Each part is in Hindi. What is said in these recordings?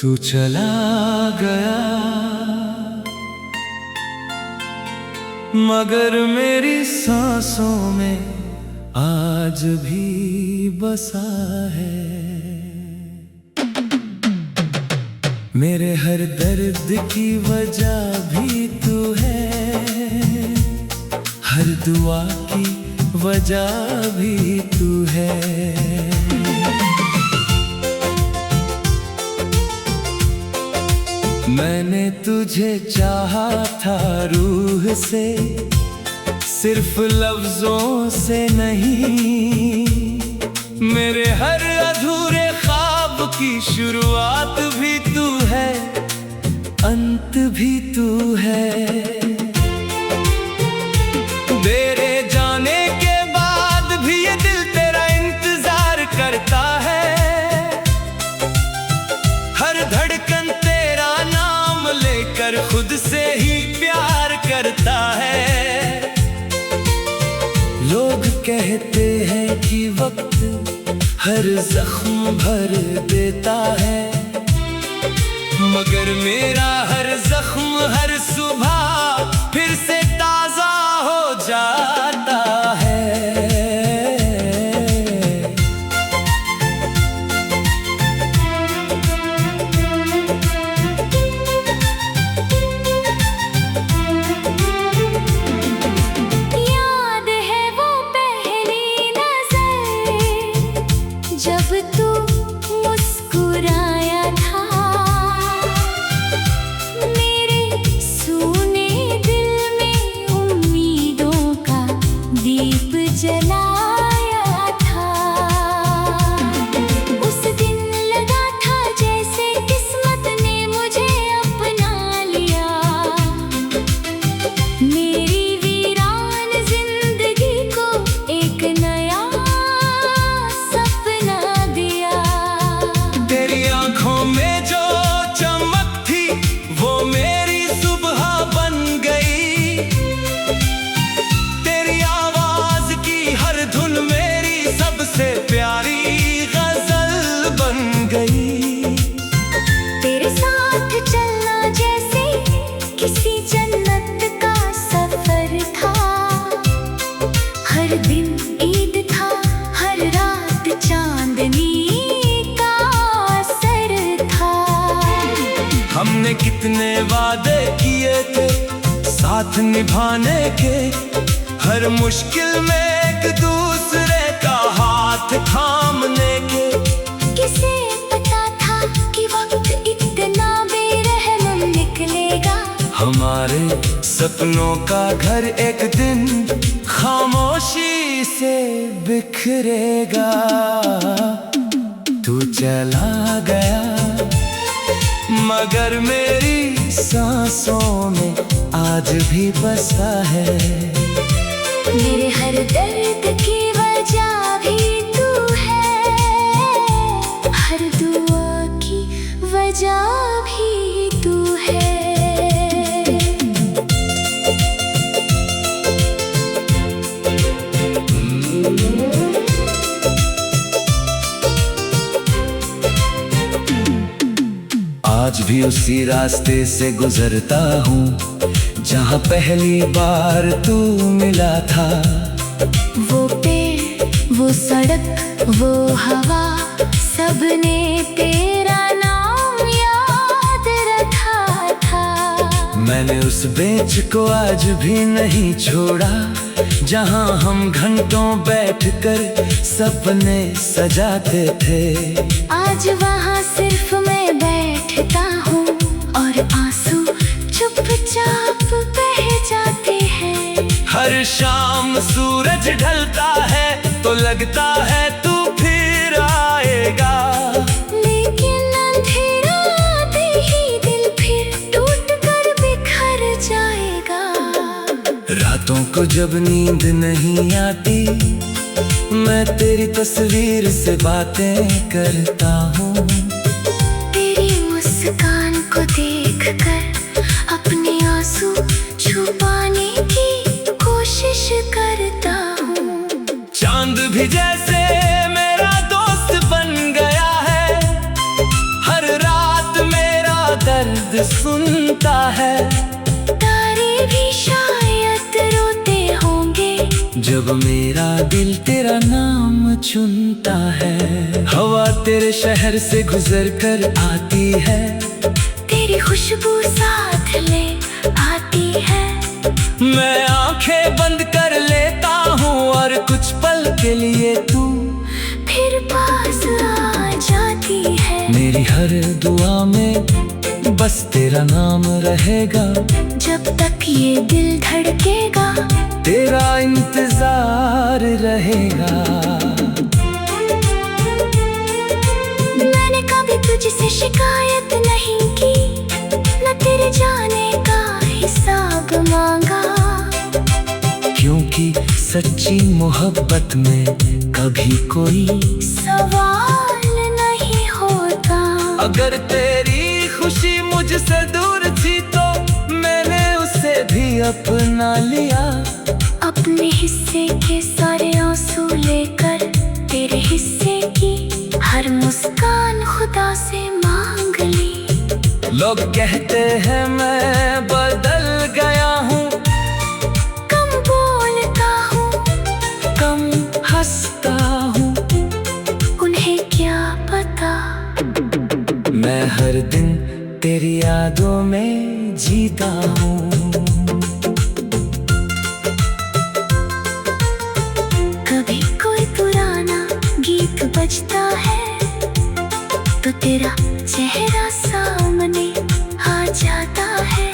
तू चला गया मगर मेरी सांसों में आज भी बसा है। मेरे हर दर्द की वजह भी तू है, हर दुआ की वजह भी तू है। मैंने तुझे चाहा था रूह से, सिर्फ लफ्जों से नहीं। मेरे हर अधूरे ख्वाब की शुरुआत भी तू है, अंत भी तू है। तेरे जाने के बाद भी ये दिल तेरा इंतजार करता है। हर धड़कन तेरा नाम लेकर खुद से ही प्यार करता है। लोग कहते हैं कि वक्त हर जख्म भर देता है, मगर मेरा हर जख्म हर सुबह फिर से ताजा हो जाता है। याद है वो पहली नजर जब तू मुस्कुराया था, मेरे सूने दिल में उम्मीदों का दीप जलाया था। उस दिन लगा था जैसे किस्मत ने मुझे अपना लिया, मेरी वीरान जिंदगी को एक नया सपना दिया। तेरी आंखों में जो चमक थी वो मेरी सुबह बन गई। तेरी आवाज की हर धुन मेरी सबसे प्यारी गजल बन गई। तेरे साथ चलना जैसे किसी जन्नत का सफर था। हर दिन ईद था, हर रात चांदनी का असर था। हमने कितने वादे किए थे साथ निभाने के, हर मुश्किल में एक दूसरे का हाथ थामने के। किसे पता था कि वक्त इतना बेरहम निकलेगा। हमारे सपनों का घर एक दिन खामोशी से बिखरेगा। तू चला गया मगर मेरी सांसों में आज भी बसा है। मेरे हर दर्द की वजह भी तू है, हर दुआ की वजह भी तू है। आज भी उसी रास्ते से गुजरता हूँ जहाँ पहली बार तू मिला था। वो पेड़, वो सड़क, वो हवा, सबने तेरा नाम याद रखा था। मैंने उस बेंच को आज भी नहीं छोड़ा जहाँ हम घंटों बैठकर सपने सजाते थे। आज वहाँ सिर्फ मैं बैठता हूँ और आंसू चुपचाप बह जाते हैं। हर शाम सूरज ढलता है तो लगता है तू फिर आएगा, लेकिन अंधेरा आते ही दिल फिर टूट कर बिखर जाएगा। रातों को जब नींद नहीं आती मैं तेरी तस्वीर से बातें करता हूँ। तेरी मुस्कान को देखकर अपने आंसू छुपाने की कोशिश करता हूँ। चांद भी जैसे मेरा दोस्त बन गया है, हर रात में दर्द सुनता है। तारे भी शायद रोते होंगे जब मेरा दिल तेरा नाम चुनता है। हवा तेरे शहर से गुजर कर आती है, तेरी खुशबू साथ ले आती है। मैं आंखें बंद कर लेता हूँ और कुछ पल के लिए तू फिर पास आ जाती है। मेरी हर दुआ में बस तेरा नाम रहेगा। जब तक ये दिल धड़केगा तेरा इंतजार रहेगा। मैंने कभी तुझसे शिकायत नहीं की, न तेरे जाने का हिसाब मांगा। क्योंकि सच्ची मोहब्बत में कभी कोई सवाल नहीं होता। अगर तेरी खुशी मुझसे दूर थी तो मैंने उसे भी अपना लिया। अपने हिस्से के सारे आंसू लेकर तेरे हिस्से की हर मुस्कान खुदा से मांग ली। लोग कहते हैं मैं बदल गया हूँ, कम बोलता हूँ, कम हंसता हूँ। उन्हें क्या पता मैं हर दिन तेरी यादों में जीता हूँ। कभी कोई पुराना गीत बजता है तो तेरा चेहरा सामने आ जाता है।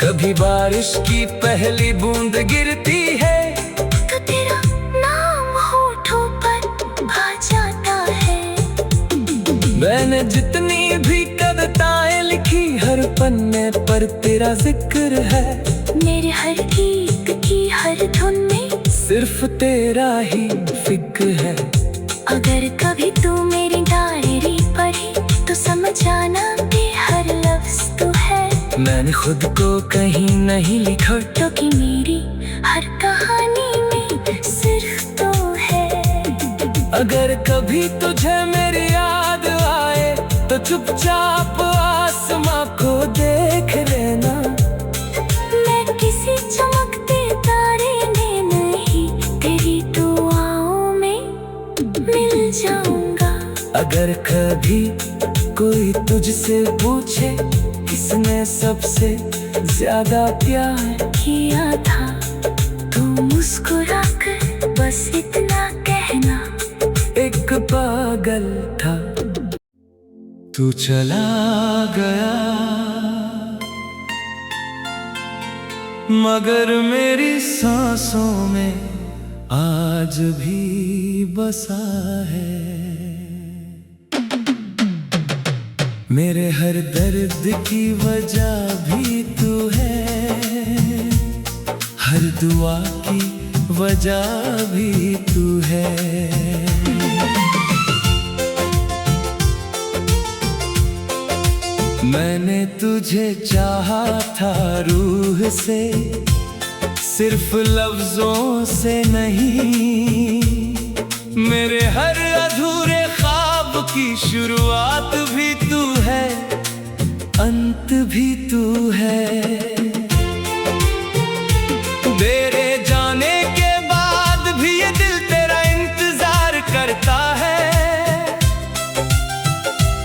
कभी बारिश की पहली बूंद गिरती है तो तेरा नाम होठों पर आ जाता है। मैंने जितनी भी कविताएं लिखी हर पन्ने पर तेरा जिक्र है। मेरे हर गीत की हर धुन में सिर्फ तेरा ही फिक्र है। अगर कभी तू मेरी डायरी पढ़ी तो समझ आना कि हर लफ्ज तू है। मैंने खुद को कहीं नहीं लिखा, क्योंकि मेरी हर कहानी में सिर्फ तू है। अगर कभी तुझे मेरी याद आए तो चुपचाप आसमां को देख लेना। मैं किसी चमकते तारे में नहीं, तेरी दुआओं में मिल जाऊंगा। अगर कभी कोई तुझसे पूछे किसने सबसे ज्यादा प्यार किया था, तू मुस्कुरा कर बस इतना कहना, एक पागल था। तू चला गया मगर मेरी सांसों में आज भी बसा है। मेरे हर दर्द की वजह भी तू है, हर दुआ की वजह भी तू है। मैंने तुझे चाहा था रूह से, सिर्फ लफ्जों से नहीं। मेरे हर अधूरे ख्वाब की शुरुआत भी तू है, अंत भी तू है। तेरे जाने के बाद भी ये दिल तेरा इंतजार करता है।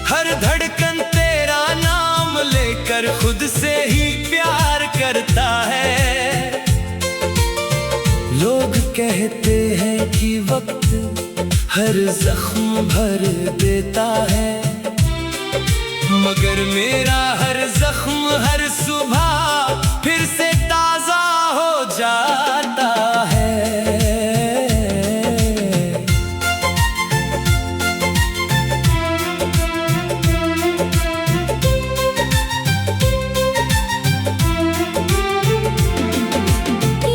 हर धड़कन तेरा नाम लेकर खुद से ही प्यार करता है। लोग कहते हैं कि वक्त हर जख्म भर देता है, मगर मेरा हर जख्म हर सुबह फिर से ताजा हो जाता है।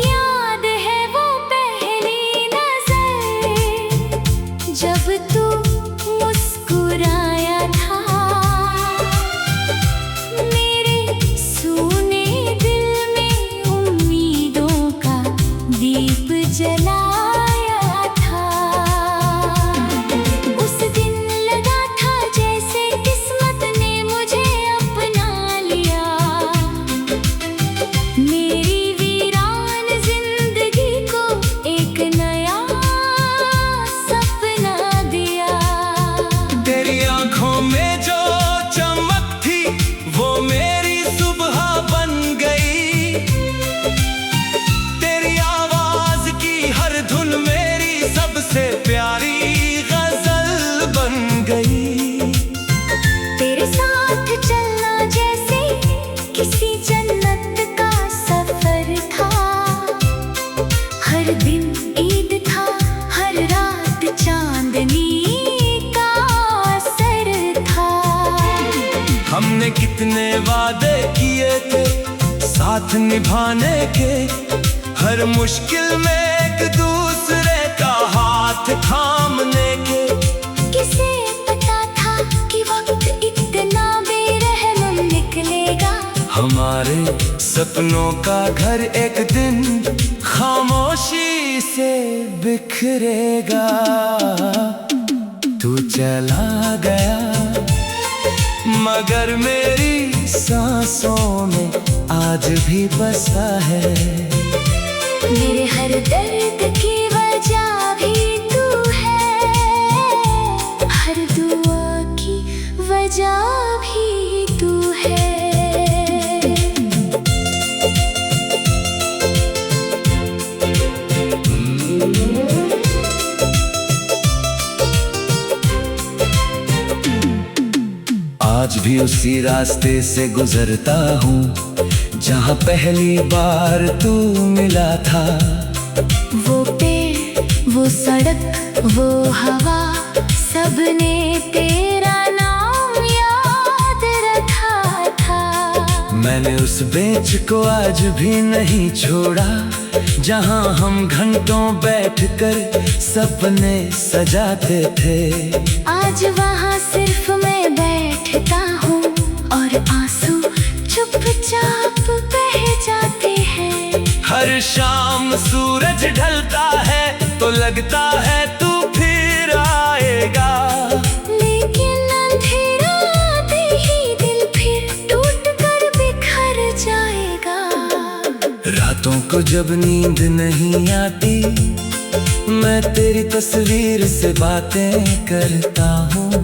याद है वो पहली नजर जब तू मुस्कुराया था। आंखों में जो चमक थी वो मेरी सुबह बन गई। तेरी आवाज की हर धुन मेरी सबसे प्यारी गजल बन गई। तेरे साथ चलना जैसे किसी जन्नत का सफर था। हर दिन ईद था, हर रात चांदनी का असर था। हमने कितने वादे किए थे साथ निभाने के, हर मुश्किल में एक दूसरे का हाथ थामने के। किसे पता था कि वक्त इतना बेरहम निकलेगा। हमारे सपनों का घर एक दिन खामोशी से बिखरेगा। तू चला गया मगर मेरी सांसों में आज भी बसा है। मेरे हर दर्द की वजह भी तू है, हर दुआ की वजह भी तू है। आज भी उसी रास्ते से गुजरता हूँ जहाँ पहली बार तू मिला था। वो पेड़, वो सड़क, वो हवा, सबने तेरा नाम याद रखा था। मैंने उस बेंच को आज भी नहीं छोड़ा जहाँ हम घंटों बैठकर सपने सजाते थे। आज वहाँ सिर्फ मैं बैठता हूँ और आंसू चुपचाप बह जाते हैं। हर शाम सूरज ढलता है तो लगता है तू फिर आएगा। लेकिन अंधेरा आते ही दिल फिर टूट कर बिखर जाएगा। रातों को जब नींद नहीं आती मैं तेरी तस्वीर से बातें करता हूँ।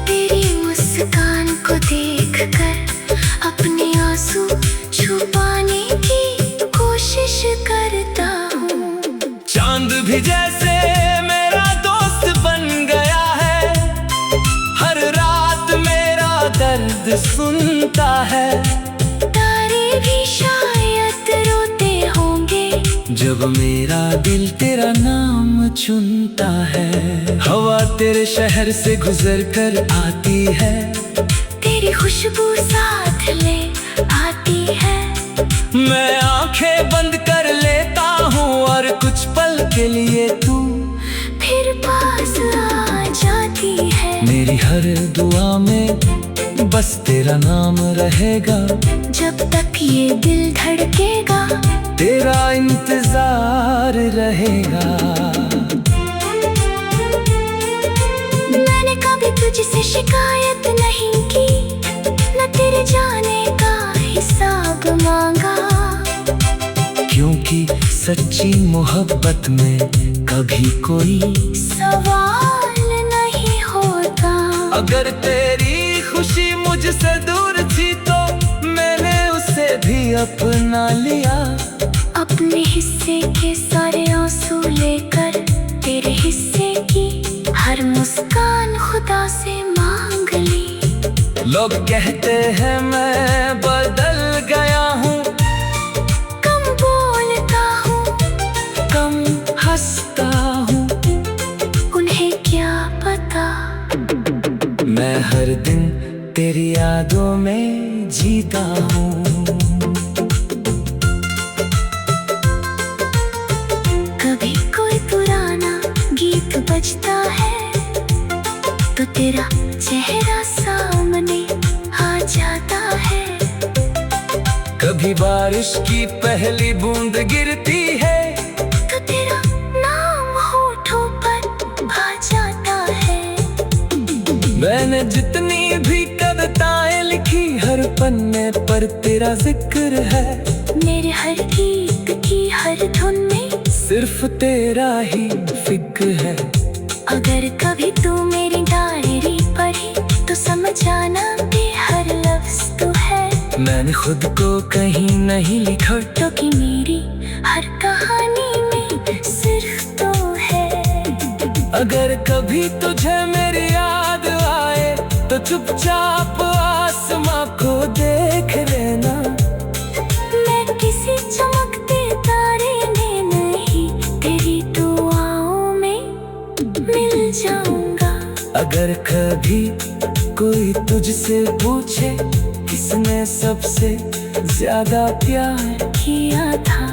तेरी मुस्कान को देखकर अपने आंसू छुपाने की कोशिश करता हूँ। चांद भी जैसे मेरा दोस्त बन गया है, हर रात मेरा दर्द सुनता है। तारे भी शायद रोते होंगे जब मेरा दिल तेरा नाम चुनता है। हवा तेरे शहर से गुजर कर आती है, तेरी खुशबू साथ ले आती है। मैं आंखें बंद कर लेता हूँ और कुछ पल के लिए तू फिर पास आ जाती है। मेरी हर दुआ में बस तेरा नाम रहेगा। जब तक ये दिल धड़केगा तेरा इंतजार रहेगा। मैंने कभी तुझसे शिकायत नहीं की, न तेरे जाने का हिसाब मांगा। क्योंकि सच्ची मोहब्बत में कभी कोई सवाल नहीं होता। अगर तेरी खुशी मुझसे दूर थी तो मैंने उसे भी अपना लिया। अपने हिस्से के सारे आंसू लेकर तेरे हिस्से की हर मुस्कान खुदा से मांग ली। लोग कहते हैं मैं बदल गया हूँ, कम बोलता हूँ, कम हंसता हूँ। उन्हें क्या पता मैं हर दिन तेरी यादों में जीता हूँ। कभी कोई पुराना गीत बजता है तो तेरा चेहरा सामने आ जाता है। कभी बारिश की पहली बूंद गिरती है तो तेरा नाम होठों पर आ जाता है। मैंने जितनी भी कविताएं लिखी हर पन्ने पर तेरा जिक्र है। मेरे हर गीत की हर धुन में सिर्फ तेरा ही फिक्र है। अगर कभी तू मेरी डायरी पर मैंने खुद को कहीं नहीं लिखा तो कि मेरी हर कहानी में सिर्फ तो है। अगर कभी तुझे मेरी याद आए तो चुपचाप आसमां को देख लेना। मैं किसी चमकते तारे में नहीं, तेरी दुआओं में मिल जाऊंगा। अगर कभी कोई तुझसे पूछे किसने सबसे ज्यादा प्यार किया था,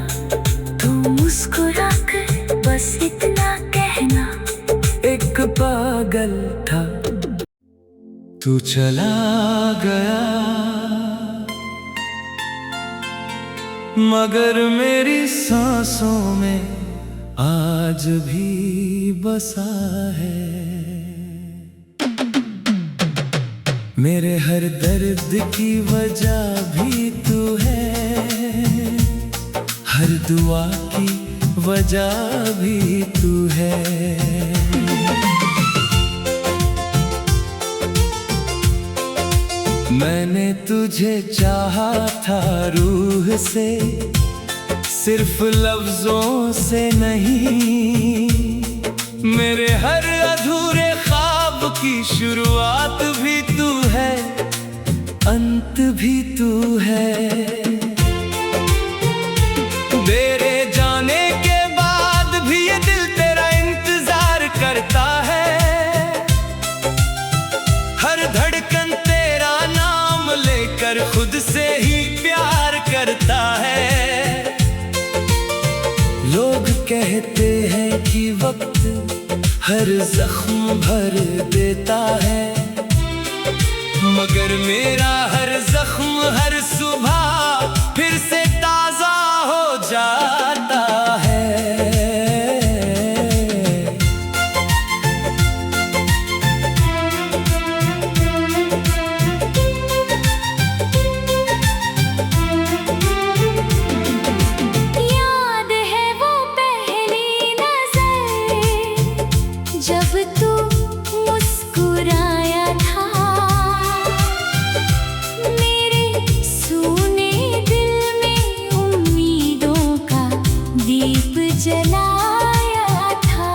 तो मुस्कुराकर बस इतना कहना, एक पागल था। तू चला गया मगर मेरी सांसों में आज भी बसा है। मेरे हर दर्द की वजह भी तू है, हर दुआ की वजह भी तू है। मैंने तुझे चाहा था रूह से, सिर्फ लफ्जों से नहीं। मेरे हर अधूरे ख्वाब की शुरुआत भी तू है, अंत भी तू है। तेरे जाने के बाद भी ये दिल तेरा इंतजार करता है। हर धड़कन तेरा नाम लेकर खुद से ही प्यार करता है। लोग कहते हैं कि वक्त हर जख्म भर देता है, मगर मेरा हर जख्म हर सुबह फिर से ताजा हो जाता है। याद है वो पहली नजर जब तू मुस्कुराया था, मेरे सूने दिल में उम्मीदों का दीप जलाया था।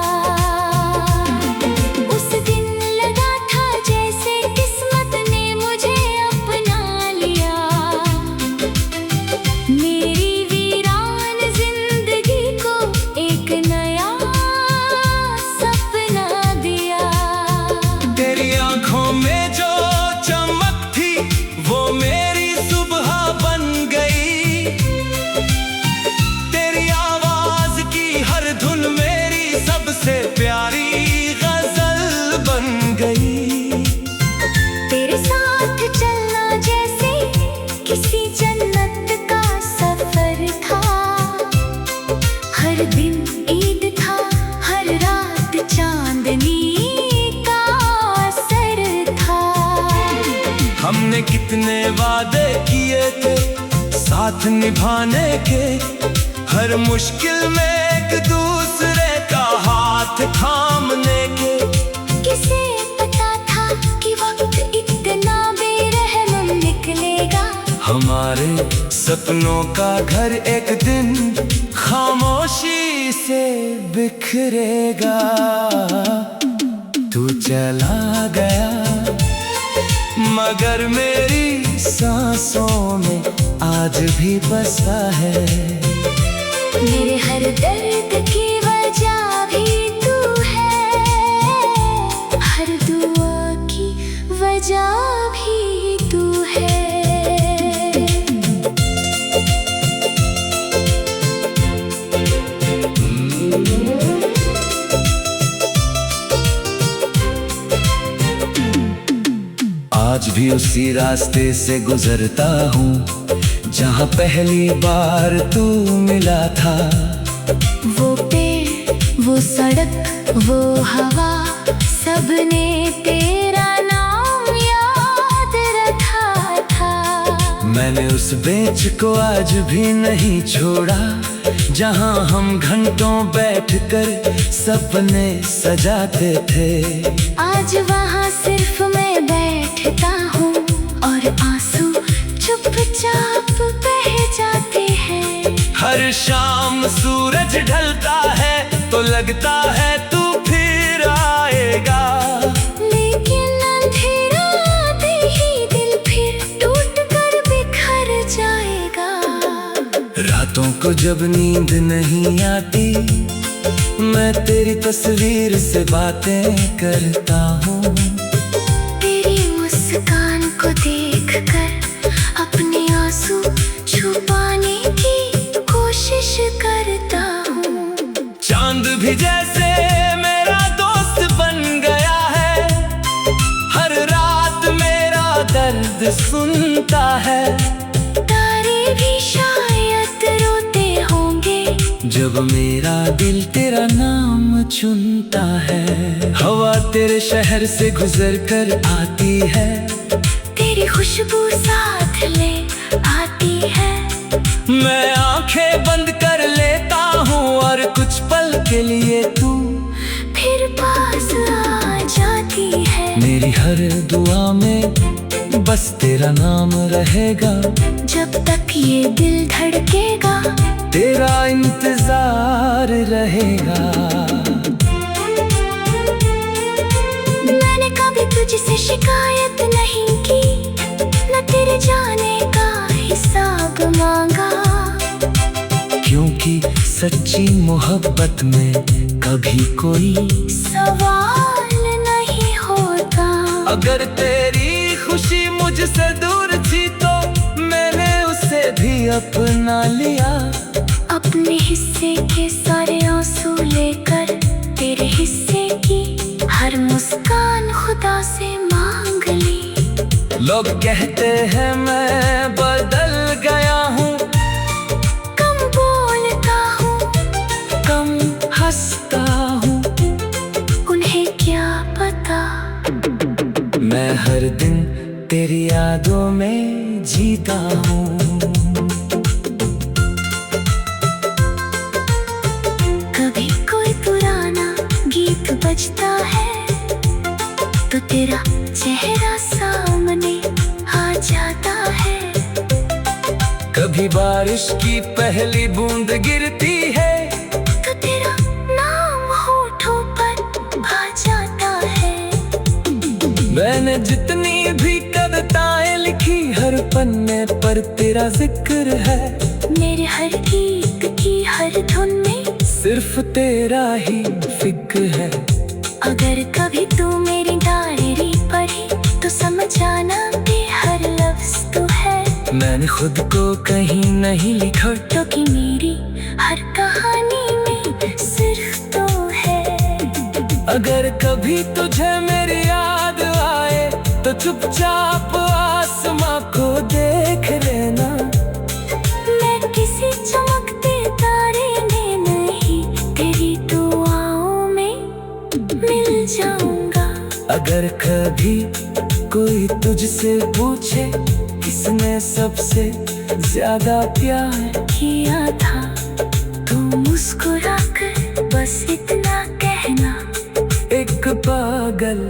उस दिन लगा था जैसे किस्मत ने मुझे अपना लिया, मेरी वीरान जिंदगी को एक नया सपना दिया। तेरी आंखों में जो चमक थी वो मेरी सुबह बन गई। तेरी आवाज की हर धुन मेरी सबसे प्यारी गजल बन गई। तेरे साथ चलना जैसे किसी जन्नत का सफर था, हर दिन ईद था, हर रात चांदनी का असर था। हमने कितने वादे किए थे साथ निभाने के, हर मुश्किल में एक दूसरे का हाथ थामने के। किसे पता था कि वक्त इतना बेरहम निकलेगा, हमारे सपनों का घर एक दिन खामोशी से बिखरेगा। तू चला गया मगर मेरी सांसों में आज भी बसा है। मेरे हर दर्द की वजह भी तू है, हर दुआ की वजह भी तू है। आज भी उसी रास्ते से गुजरता हूँ जहाँ पहली बार तू मिला था। वो पेड़, वो सड़क, वो हवा, सबने तेरा नाम याद रखा था। मैंने उस बेंच को आज भी नहीं छोड़ा जहाँ हम घंटों बैठकर सपने सजाते थे। आज वहाँ सिर्फ मैं बैठता हूँ और आंसू चुपचाप शाम सूरज ढलता है तो लगता है तू फिर आएगा, लेकिन अंधेरा आते ही दिल फिर टूट कर बिखर जाएगा। रातों को जब नींद नहीं आती मैं तेरी तस्वीर से बातें करता हूँ, तेरी मुस्कान को देखकर अपने आंसू छुपाने की कोशिश करता हूँ। चांद भी जैसे मेरा दोस्त बन गया है, हर रात मेरा दर्द सुनता है। तारे भी शायद रोते होंगे जब मेरा दिल तेरा नाम चुनता है। हवा तेरे शहर से गुजर कर आती है, तेरी खुशबू साथ ले आती है। मैं आंखें बंद कर लेता हूँ और कुछ पल के लिए तू फिर पास आ जाती है। मेरी हर दुआ में बस तेरा नाम रहेगा, जब तक ये दिल धड़केगा तेरा इंतजार रहेगा। मैंने कभी तुझसे शिकायत नहीं की, न तेरे जाने का हिसाब मांगा, क्योंकि सच्ची मोहब्बत में कभी कोई सवाल नहीं होता। अगर तेरी खुशी मुझसे दूर थी तो मैंने उसे भी अपना लिया, अपने हिस्से के सारे आंसू लेकर तेरे हिस्से की हर मुस्कान खुदा से मांग ली। लोग कहते हैं मैं बदल गया हूँ, कम बोलता हूँ, कम हंसता हूँ, उन्हें क्या पता मैं हर दिन तेरी यादों में जीता हूँ। कभी कोई पुराना गीत बजता है तो तेरा चेहरा सामने आ जाता है। कभी बारिश की पहली बूंद गिरती है तो तेरा नाम होठों पर आ जाता है। मैंने जितनी भी कविताएं लिखी हर पन्ने पर तेरा जिक्र है, मेरे हर गीत की हर धुन में सिर्फ तेरा ही फिक्र है। अगर कभी तू मेरी डायरी पढ़ी तो समझ आना कि हर लफ्ज तू है। मैंने खुद को कहीं नहीं लिखा तो कि मेरी हर कहानी में सिर्फ तू है। अगर कभी तुझे मेरी याद आए तो चुपचाप आसमां को देख लेना, मैं किसी चमकते तारे में नहीं तेरी दुआओं में मिल जाऊंगा। अगर कभी कोई तुझसे पूछे किसने सबसे ज्यादा प्यार किया था तू मुस्कुराकर बस इतना कहना, एक पागल